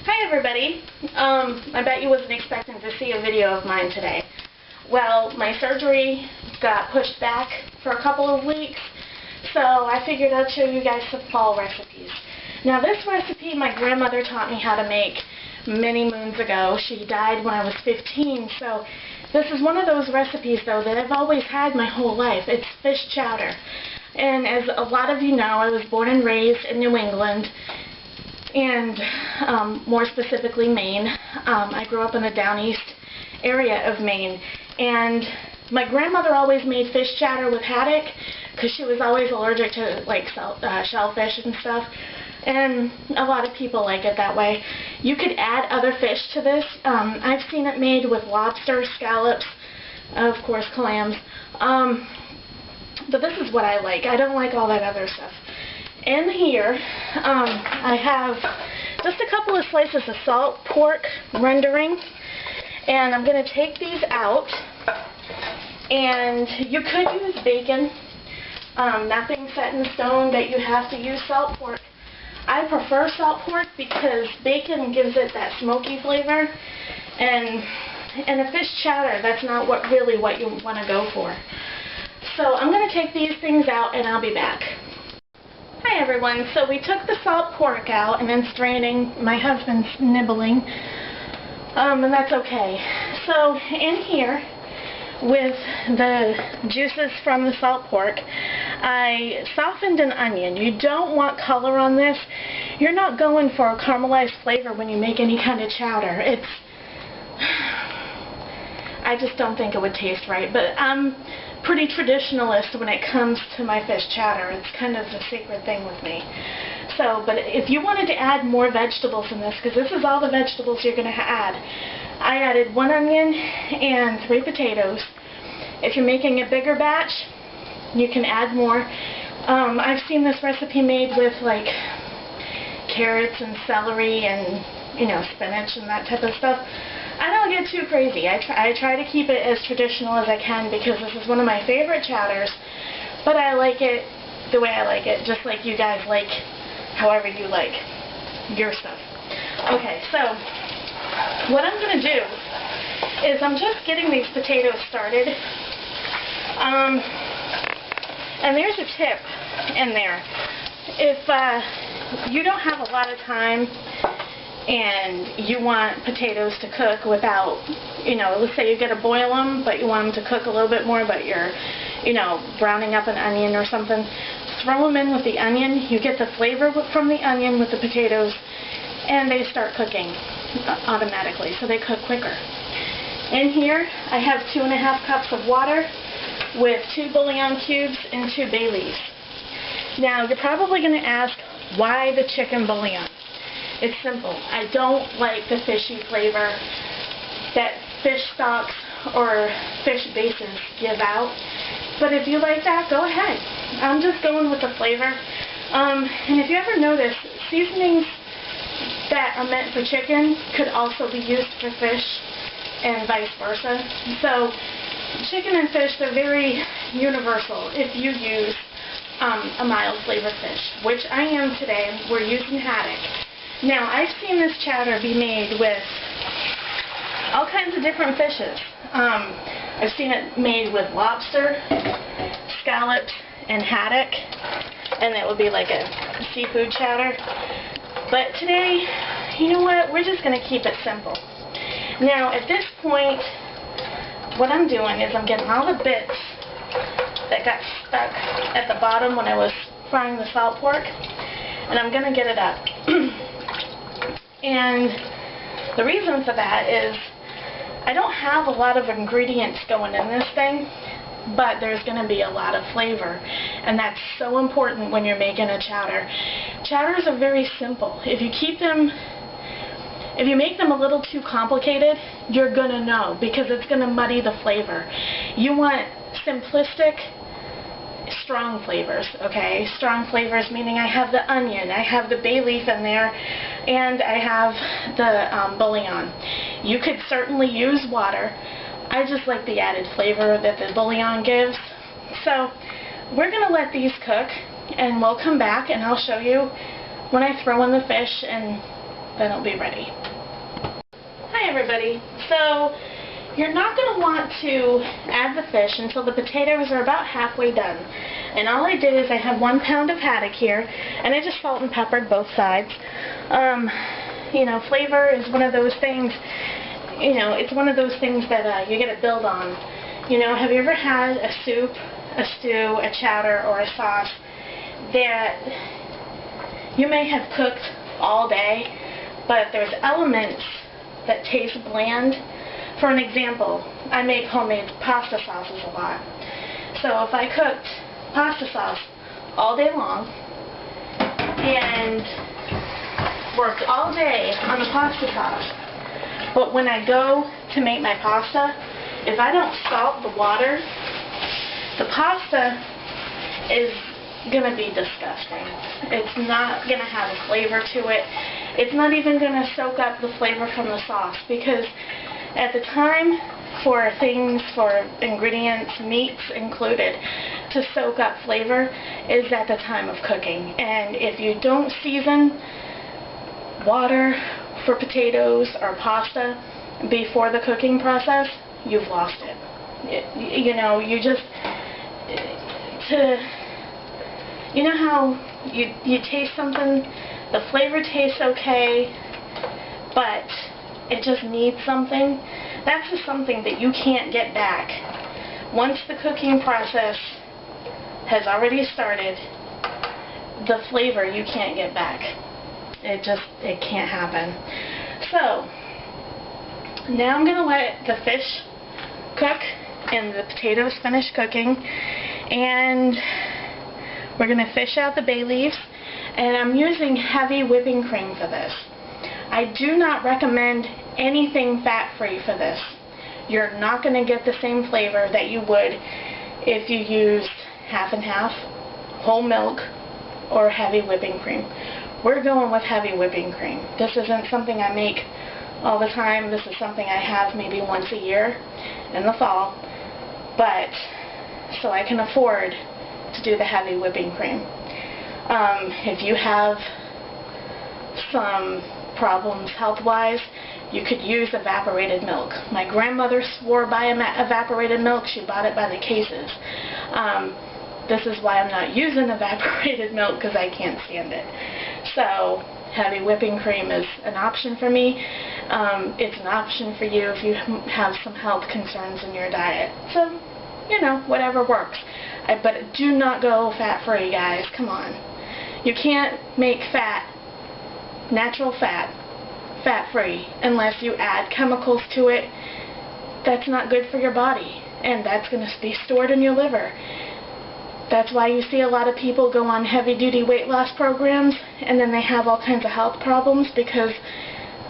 Hi everybody. I bet you wasn't expecting to see a video of mine today. Well, my surgery got pushed back for a couple of weeks, so I figured I'd show you guys some fall recipes. Now this recipe my grandmother taught me how to make many moons ago. She died when I was 15, so this is one of those recipes though that I've always had my whole life. It's fish chowder. And as a lot of you know, I was born and raised in New England, and more specifically Maine. I grew up in the down east area of Maine, and my grandmother always made fish chowder with haddock because she was always allergic to like shellfish and stuff, and a lot of people like it that way. You could add other fish to this. I've seen it made with lobster, scallops, of course clams, but this is what I like. I don't like all that other stuff. In here, I have just a couple of slices of salt pork rendering, and I'm going to take these out. And you could use bacon. Nothing set in stone that you have to use salt pork. I prefer salt pork because bacon gives it that smoky flavor, and in a fish chowder, that's not really what you want to go for. So I'm going to take these things out, and I'll be back. Hi everyone, so we took the salt pork out and then straining. My husband's nibbling, and that's okay. So in here, with the juices from the salt pork, I softened an onion. You don't want color on this. You're not going for a caramelized flavor when you make any kind of chowder. I just don't think it would taste right, but I'm pretty traditionalist when it comes to my fish chowder. It's kind of a sacred thing with me. So, but if you wanted to add more vegetables in this, because this is all the vegetables you're going to add, I added 1 onion and 3 potatoes. If you're making a bigger batch, you can add more. I've seen this recipe made with like carrots and celery and, you know, spinach and that type of stuff. I don't get too crazy. I try to keep it as traditional as I can because this is one of my favorite chowders, but I like it the way I like it, just like you guys like however you like your stuff. Okay, so what I'm going to do is I'm just getting these potatoes started. And there's a tip in there. If you don't have a lot of time and you want potatoes to cook without, you know, let's say you get to boil them, but you want them to cook a little bit more, but you're, you know, browning up an onion or something, throw them in with the onion. You get the flavor from the onion with the potatoes, and they start cooking automatically, so they cook quicker. In here, I have 2.5 cups of water with 2 bouillon cubes and 2 bay leaves. Now, you're probably going to ask, why the chicken bouillon? It's simple. I don't like the fishy flavor that fish stocks or fish bases give out. But if you like that, go ahead. I'm just going with the flavor. And if you ever notice, seasonings that are meant for chicken could also be used for fish and vice versa. So chicken and fish, they're very universal if you use a mild flavored fish, which I am today. We're using haddock. Now, I've seen this chowder be made with all kinds of different fishes. I've seen it made with lobster, scallops, and haddock, and it would be like a seafood chowder. But today, you know what, we're just going to keep it simple. Now, at this point, what I'm doing is I'm getting all the bits that got stuck at the bottom when I was frying the salt pork, and I'm going to get it up. And the reason for that is I don't have a lot of ingredients going in this thing, but there's going to be a lot of flavor, and that's so important when you're making a chowder. Chowders are very simple. If you make them a little too complicated, you're going to know, because it's going to muddy the flavor. You want simplistic, strong flavors, okay? Strong flavors meaning I have the onion, I have the bay leaf in there, and I have the bouillon. You could certainly use water. I just like the added flavor that the bouillon gives. So we're going to let these cook, and we'll come back and I'll show you when I throw in the fish and then it'll be ready. Hi everybody. So you're not going to want to add the fish until the potatoes are about halfway done. And all I did is I have 1 pound of haddock here, and I just salt and peppered both sides. You know, flavor is one of those things, you know, it's one of those things that you get to build on. You know, have you ever had a soup, a stew, a chowder, or a sauce that you may have cooked all day, but there's elements that taste bland? For an example, I make homemade pasta sauces a lot. So if I cooked pasta sauce all day long and worked all day on the pasta sauce, but when I go to make my pasta, if I don't salt the water, the pasta is going to be disgusting. It's not going to have a flavor to it. It's not even going to soak up the flavor from the sauce, because at the time for things, for ingredients, meats included, to soak up flavor is at the time of cooking. And if you don't season water for potatoes or pasta before the cooking process, you've lost it. You know, you just, you know how you taste something, the flavor tastes okay, but it just needs something? That's just something that you can't get back. Once the cooking process has already started, the flavor you can't get back. It can't happen. So, now I'm going to let the fish cook and the potatoes finish cooking, and we're going to fish out the bay leaves, and I'm using heavy whipping cream for this. I do not recommend anything fat-free for this. You're not going to get the same flavor that you would if you used half and half, whole milk, or heavy whipping cream. We're going with heavy whipping cream. This isn't something I make all the time. This is something I have maybe once a year in the fall, but so I can afford to do the heavy whipping cream. If you have some problems health-wise, you could use evaporated milk. My grandmother swore by evaporated milk. She bought it by the cases. This is why I'm not using evaporated milk, because I can't stand it. So heavy whipping cream is an option for me. It's an option for you if you have some health concerns in your diet. So, you know, whatever works. But do not go fat-free, guys. Come on. You can't make fat, natural fat, fat-free unless you add chemicals to it. That's not good for your body, and that's going to be stored in your liver. That's why you see a lot of people go on heavy-duty weight loss programs, and then they have all kinds of health problems because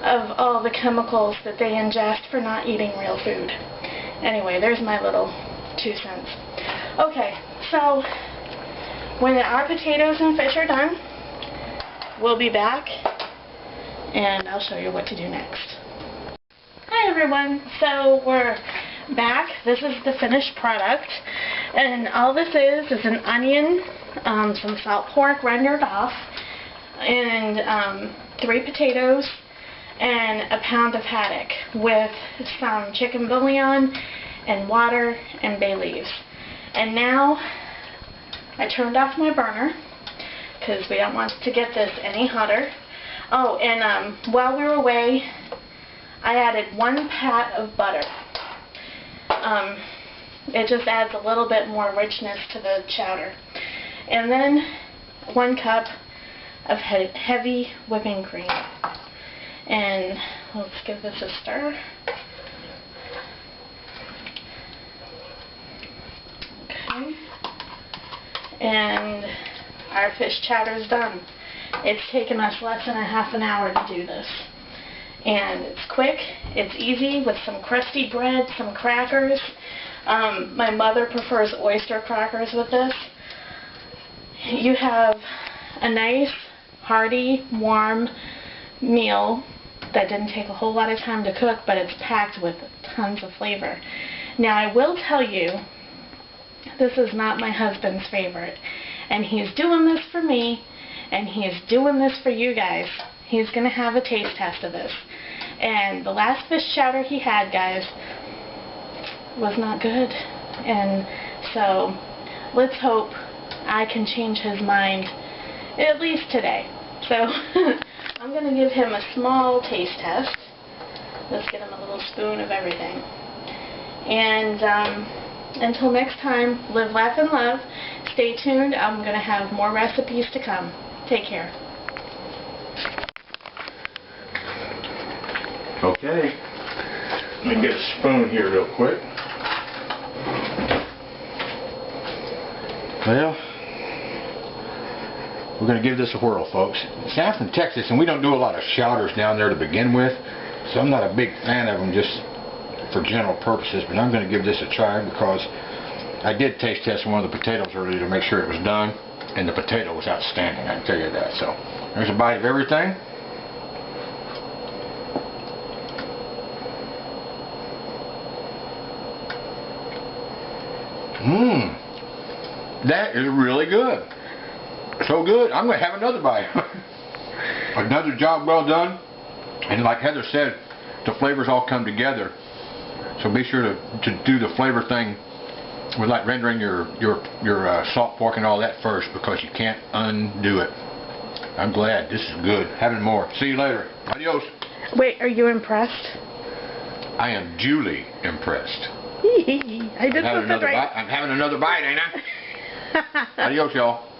of all the chemicals that they ingest for not eating real food. Anyway, there's my little 2 cents. Okay, so when our potatoes and fish are done, we'll be back, and I'll show you what to do next. Hi everyone, so we're back. This is the finished product, and all this is an onion, some salt pork rendered off, and 3 potatoes, and a pound of haddock with some chicken bouillon and water and bay leaves. And now I turned off my burner because we don't want to get this any hotter. Oh, and while we were away, I added 1 pat of butter. It just adds a little bit more richness to the chowder. And then 1 cup of heavy whipping cream. And let's give this a stir. Okay. And our fish chowder's done. It's taken us less than a half an hour to do this. And it's quick, it's easy, with some crusty bread, some crackers. My mother prefers oyster crackers with this. You have a nice, hearty, warm meal that didn't take a whole lot of time to cook, but it's packed with tons of flavor. Now, I will tell you, this is not my husband's favorite. And he's doing this for me, and he is doing this for you guys. he's going to have a taste test of this. And the last fish chowder he had, guys, was not good. And so let's hope I can change his mind at least today. So I'm going to give him a small taste test. Let's get him a little spoon of everything. And until next time, live, laugh, and love. Stay tuned. I'm going to have more recipes to come. Take care. Okay. Let me get a spoon here real quick. Well, we're going to give this a whirl, folks. See, I'm from Texas, and we don't do a lot of chowders down there to begin with, so I'm not a big fan of them just for general purposes, but I'm going to give this a try because I did taste test one of the potatoes earlier to make sure it was done, and the potato was outstanding, I can tell you that. So, there's a bite of everything. That is really good. So good, I'm going to have another bite. Another job well done. And like Heather said, the flavors all come together. So be sure to do the flavor thing with like rendering your salt pork and all that first, because you can't undo it. I'm glad. This is good. Having more. See you later. Adios. Wait, are you impressed? I am duly impressed. I did something right. I'm having another bite, ain't I? Adios, y'all.